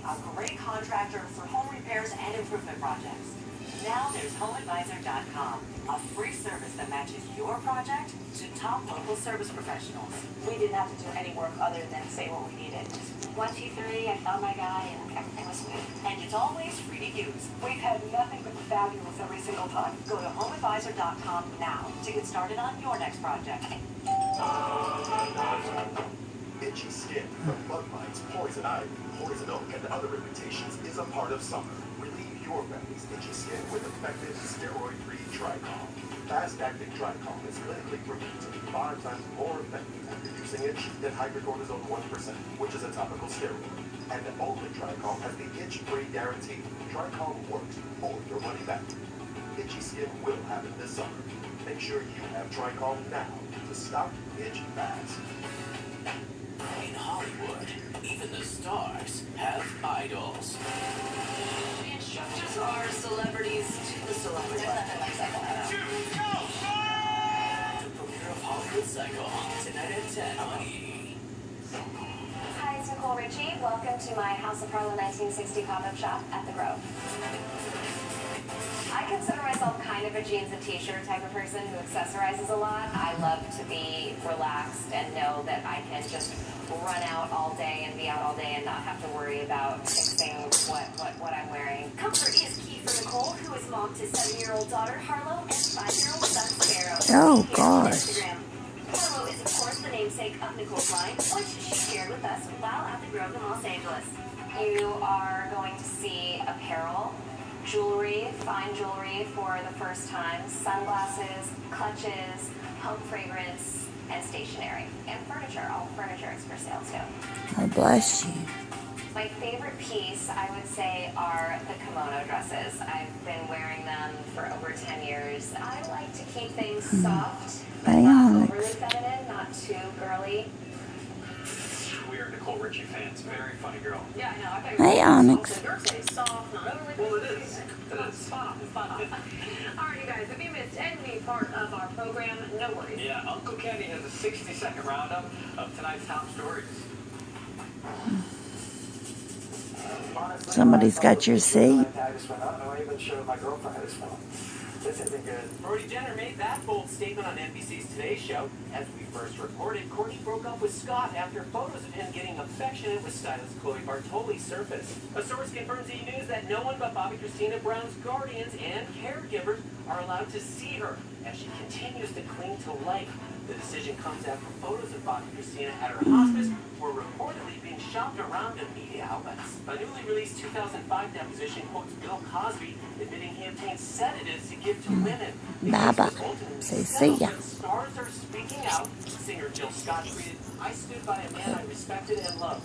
a great contractor for home repairs and improvement projects. Now there's HomeAdvisor.com, a free service that matches your project to top local service professionals. We didn't have to do any work other than say what we needed. 1, 2, 3, I found my guy, and everything was smooth. And it's always free to use. We've had nothing but fabulous every single time. Go to HomeAdvisor.com now to get started on your next project. Itchy skin from bug bites, poison ivy, poison oak, and other irritations is a part of summer. Relieve your family's itchy skin with effective steroid-free Tricol. Fast-acting Tricol is clinically proven to be 5 times more effective at reducing itch than hydrocortisone 1%, which is a topical steroid. And only Tricol has the itch-free guarantee. Tricol works or your money back. Itchy skin will happen this summer. Make sure you have Tricol now to stop itch fast. In Hollywood, even the stars have idols. The instructors are celebrities to the celebrities. There's nothing like Savannah. The premiere of Hollywood Cycle, tonight at 10 on E! Hi, it's Nicole Richie. Welcome to my House of Harlem 1960 pop-up shop at the Grove. I consider myself kind of a jeans and t-shirt type of person who accessorizes a lot. I love to be relaxed and know that I can just run out all day and be out all day and not have to worry about fixing what I'm wearing. Comfort is key for Nicole, who is mom to 7-year-old daughter Harlow and 5-year-old son Sparrow. Oh, gosh. Harlow is, of course, the namesake of Nicole's line, which she shared with us while at the Grove in Los Angeles. You are going to see apparel, jewelry, fine jewelry for the first time, sunglasses, clutches, home fragrance, and stationery. And furniture. All furniture is for sale too. Oh, bless you. My favorite piece, I would say, are the kimono dresses. I've been wearing them for over 10 years. I like to keep things soft, but Hey, not Alex. overly feminine, not too girly. We are Nicole Richie fans. Very funny girl. Yeah, no, I thought Hey, Onyx. You're saying soft, not overly. Well, it is. It is. Spot on. All right, you guys, if you missed any part of our program, no worries. Yeah, Uncle Kenny has a 60-second roundup of tonight's top stories. Somebody's got your seat. I'm even sure my girlfriend had his phone. This isn't good. Brody Jenner made that bold statement on NBC's Today Show. As we first reported, Kourtney broke up with Scott after photos of him getting affectionate with stylist Chloe Bartoli surfaced. A source confirms E! News that no one but Bobby Christina Brown's guardians and caregivers are allowed to see her as she continues to cling to life. The decision comes after photos of Bobby Christina at her hospice were reportedly being shopped around to media outlets. A newly released 2005 deposition quotes Bill Cosby admitting he obtained sedatives to give to women. Bye-bye. Say see ya. Stars are speaking out. Singer Jill Scott tweeted, "I stood by a man I respected and loved.